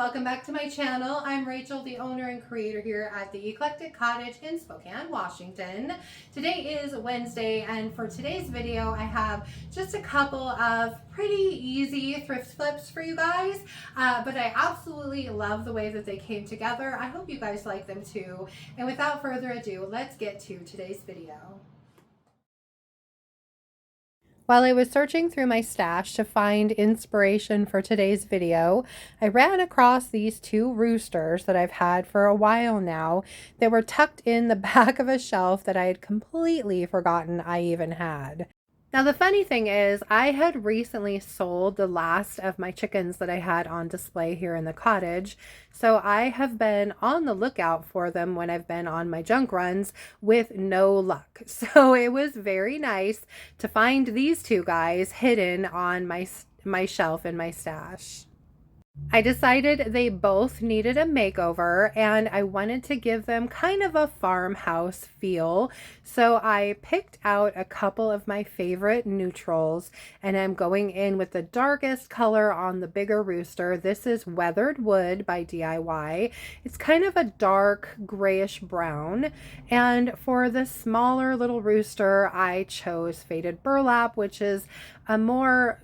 welcome back to my channel. I'm Rachel, the owner and creator here at the Eclectic Cottage in Spokane, Washington. Today is Wednesday, and for today's video I have just a couple of pretty easy thrift flips for you guys, but I absolutely love the way that they came together. I hope you guys like them too, and without further ado, let's get to today's video. While I was searching through my stash to find inspiration for today's video, I ran across these two roosters that I've had for a while now that were tucked in the back of a shelf that I had completely forgotten I even had. Now, the funny thing is, I had recently sold the last of my chickens that I had on display here in the cottage, so I have been on the lookout for them when I've been on my junk runs with no luck. So it was very nice to find these two guys hidden on my shelf in my stash. I decided they both needed a makeover and I wanted to give them kind of a farmhouse feel. So I picked out a couple of my favorite neutrals and I'm going in with the darkest color on the bigger rooster. This is Weathered Wood by DIY. It's kind of a dark grayish brown. And for the smaller little rooster, I chose Faded Burlap, which is a more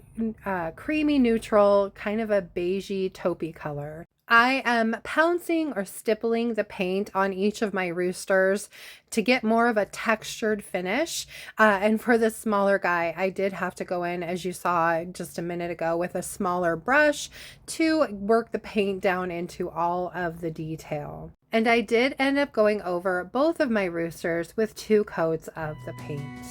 creamy neutral, kind of a beigey taupey color. I am pouncing or stippling the paint on each of my roosters to get more of a textured finish. And for the smaller guy, I did have to go in, as you saw just a minute ago, with a smaller brush to work the paint down into all of the detail. And I did end up going over both of my roosters with 2 coats of the paint.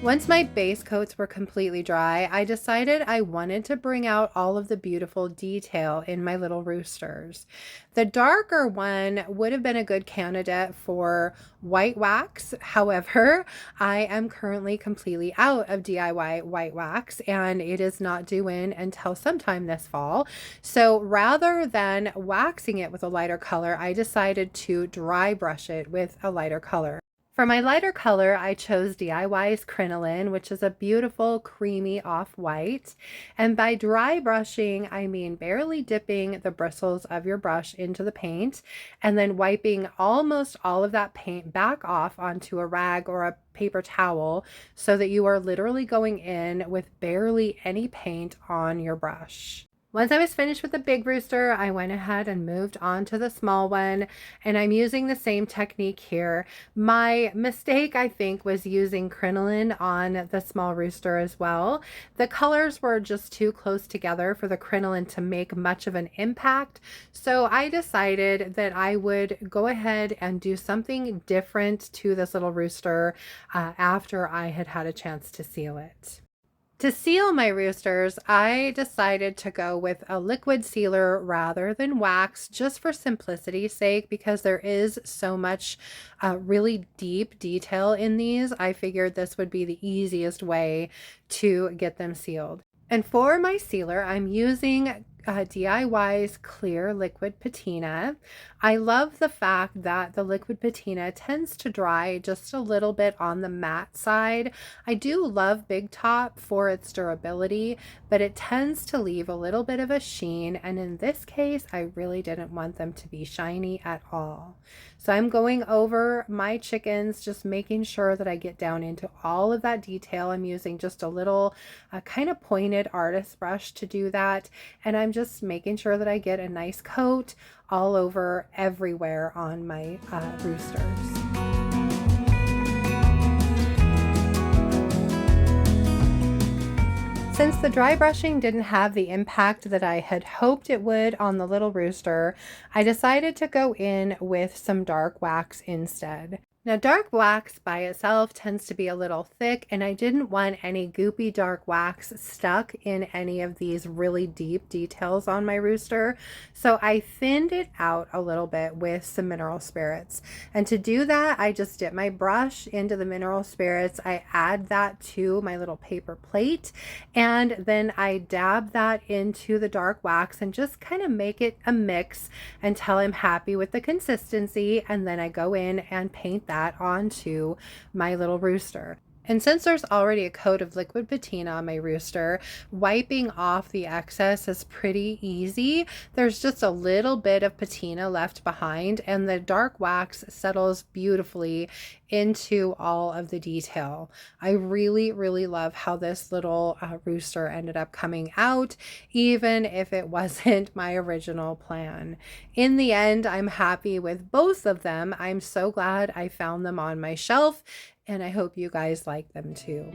Once my base coats were completely dry, I decided I wanted to bring out all of the beautiful detail in my little roosters. The darker one would have been a good candidate for white wax. However, I am currently completely out of DIY white wax and it is not due in until sometime this fall. So rather than waxing it with a lighter color, I decided to dry brush it with a lighter color. For my lighter color, I chose DIY's Crinoline, which is a beautiful creamy off-white. And by dry brushing, I mean barely dipping the bristles of your brush into the paint and then wiping almost all of that paint back off onto a rag or a paper towel so that you are literally going in with barely any paint on your brush. Once I was finished with the big rooster, I went ahead and moved on to the small one, and I'm using the same technique here. My mistake, I think, was using Crinoline on the small rooster as well. The colors were just too close together for the Crinoline to make much of an impact, so I decided that I would go ahead and do something different to this little rooster after I had had a chance to seal it. To seal my roosters, I decided to go with a liquid sealer rather than wax, just for simplicity's sake, because there is so much really deep detail in these. I figured this would be the easiest way to get them sealed. And for my sealer, I'm using DIY's clear liquid patina. I love the fact that the liquid patina tends to dry just a little bit on the matte side. I do love Big Top for its durability, but it tends to leave a little bit of a sheen, and in this case I really didn't want them to be shiny at all. So I'm going over my chickens, just making sure that I get down into all of that detail. I'm using just a little kind of pointed artist brush to do that, and I'm just making sure that I get a nice coat all over everywhere on my roosters. Since the dry brushing didn't have the impact that I had hoped it would on the little rooster, I decided to go in with some dark wax instead. Now, dark wax by itself tends to be a little thick, and I didn't want any goopy dark wax stuck in any of these really deep details on my rooster. So I thinned it out a little bit with some mineral spirits. And to do that, I just dip my brush into the mineral spirits. I add that to my little paper plate, and then I dab that into the dark wax and just kind of make it a mix until I'm happy with the consistency. And then I go in and paint that onto my little rooster. And since there's already a coat of liquid patina on my rooster, wiping off the excess is pretty easy. There's just a little bit of patina left behind, and the dark wax settles beautifully into all of the detail. I really, really love how this little rooster ended up coming out, even if it wasn't my original plan. In the end, I'm happy with both of them. I'm so glad I found them on my shelf, and I hope you guys like them too.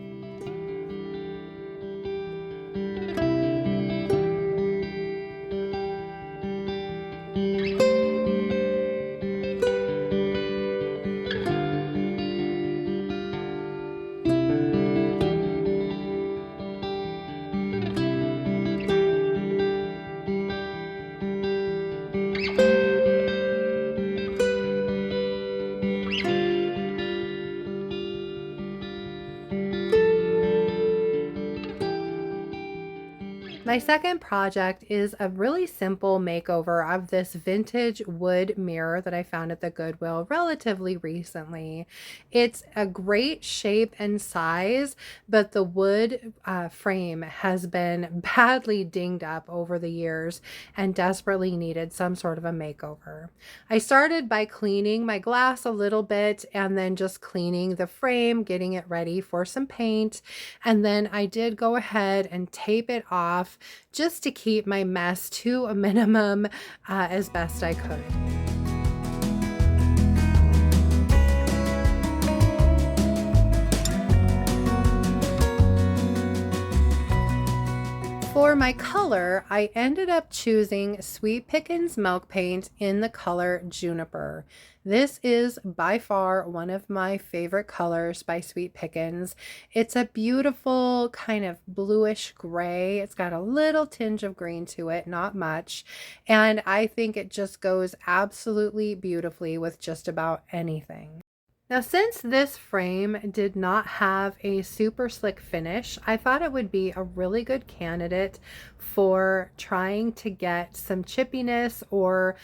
My second project is a really simple makeover of this vintage wood mirror that I found at the Goodwill relatively recently. It's a great shape and size, but the wood frame has been badly dinged up over the years and desperately needed some sort of a makeover. I started by cleaning my glass a little bit and then just cleaning the frame, getting it ready for some paint. And then I did go ahead and tape it off just to keep my mess to a minimum as best I could. For my color, I ended up choosing Sweet Pickins milk paint in the color Juniper. This is by far one of my favorite colors by Sweet Pickins. It's a beautiful kind of bluish gray. It's got a little tinge of green to it, not much. And I think it just goes absolutely beautifully with just about anything. Now, since this frame did not have a super slick finish, I thought it would be a really good candidate for trying to get some chippiness or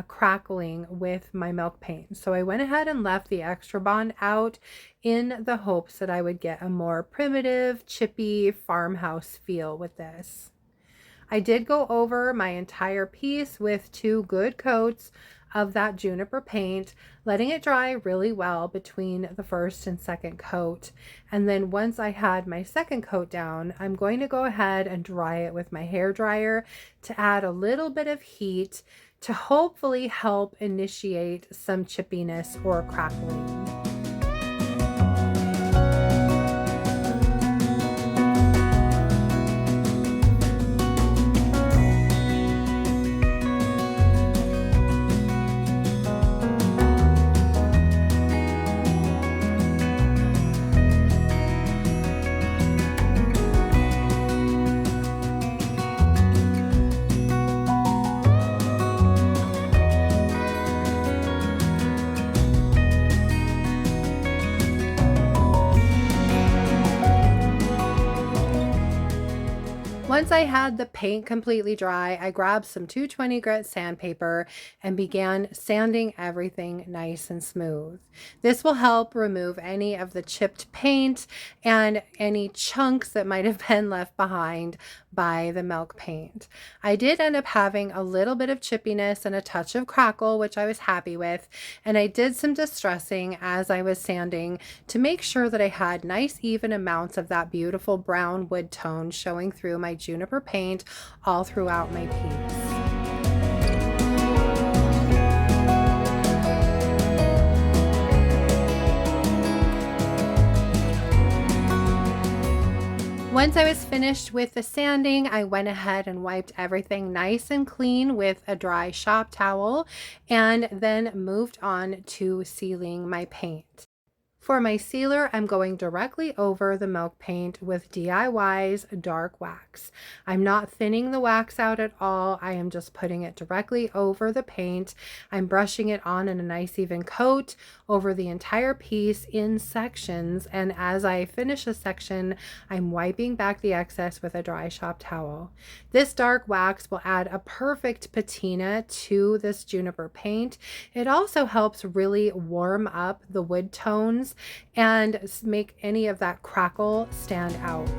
crackling with my milk paint. So I went ahead and left the extra bond out in the hopes that I would get a more primitive, chippy farmhouse feel with this. I did go over my entire piece with 2 good coats of that Juniper paint, letting it dry really well between the first and second coat. And then once I had my second coat down, I'm going to go ahead and dry it with my hair dryer to add a little bit of heat to hopefully help initiate some chippiness or crackling. Once I had the paint completely dry, I grabbed some 220 grit sandpaper and began sanding everything nice and smooth. This will help remove any of the chipped paint and any chunks that might have been left behind by the milk paint. I did end up having a little bit of chippiness and a touch of crackle, which I was happy with, and I did some distressing as I was sanding to make sure that I had nice even amounts of that beautiful brown wood tone showing through my Juniper paint all throughout my piece. Once I was finished with the sanding, I went ahead and wiped everything nice and clean with a dry shop towel and then moved on to sealing my paint. For my sealer, I'm going directly over the milk paint with DIY's dark wax. I'm not thinning the wax out at all. I am just putting it directly over the paint. I'm brushing it on in a nice even coat over the entire piece in sections. And as I finish a section, I'm wiping back the excess with a dry shop towel. This dark wax will add a perfect patina to this Juniper paint. It also helps really warm up the wood tones and make any of that crackle stand out.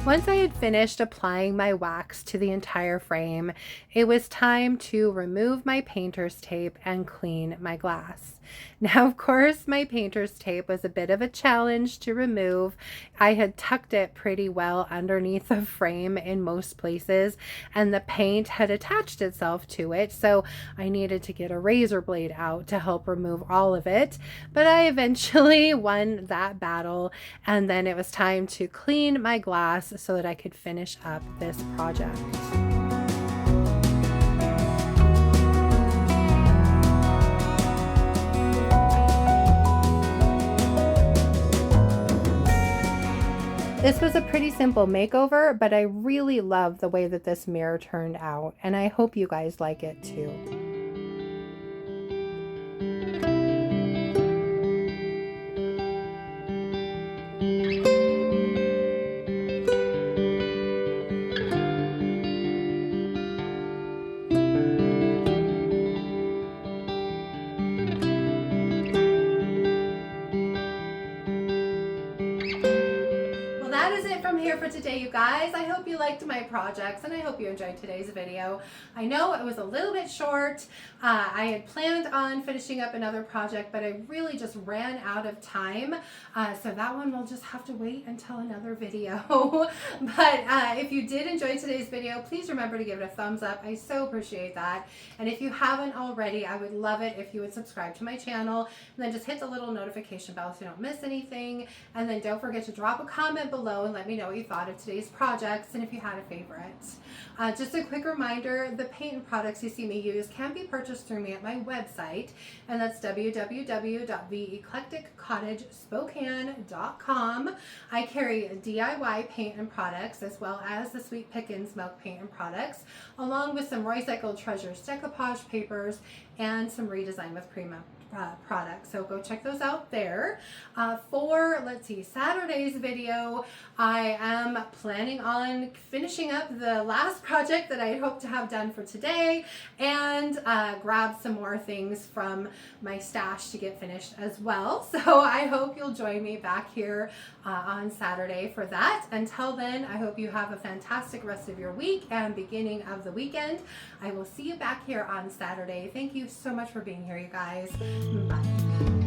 Once I had finished applying my wax to the entire frame, it was time to remove my painter's tape and clean my glass. Now, of course, my painter's tape was a bit of a challenge to remove. I had tucked it pretty well underneath the frame in most places, and the paint had attached itself to it, so I needed to get a razor blade out to help remove all of it. But I eventually won that battle, and then it was time to clean my glass so that I could finish up this project. This was a pretty simple makeover, but I really love the way that this mirror turned out, and I hope you guys like it too. From here for today, you guys. I hope you liked my projects and I hope you enjoyed today's video. I know it was a little bit short. I had planned on finishing up another project, but I really just ran out of time. So that one will just have to wait until another video. But if you did enjoy today's video, please remember to give it a thumbs up. I so appreciate that. And if you haven't already, I would love it if you would subscribe to my channel and then just hit the little notification bell so you don't miss anything. And then don't forget to drop a comment below and let me know what you thought of today's projects and if you had a favorite. Just a quick reminder, the paint and products you see me use can be purchased through me at my website, and that's www.theeclecticcottagespokane.com. I carry DIY paint and products as well as the Sweet Pickins milk paint and products, along with some Upcycled Treasures decoupage papers and some Redesign with Prima products. So go check those out there. For, let's see, Saturday's video, I am planning on finishing up the last project that I hope to have done for today and grab some more things from my stash to get finished as well. So I hope you'll join me back here on Saturday for that. Until then, I hope you have a fantastic rest of your week and beginning of the weekend. I will see you back here on Saturday. Thank you so much for being here, you guys. Bye.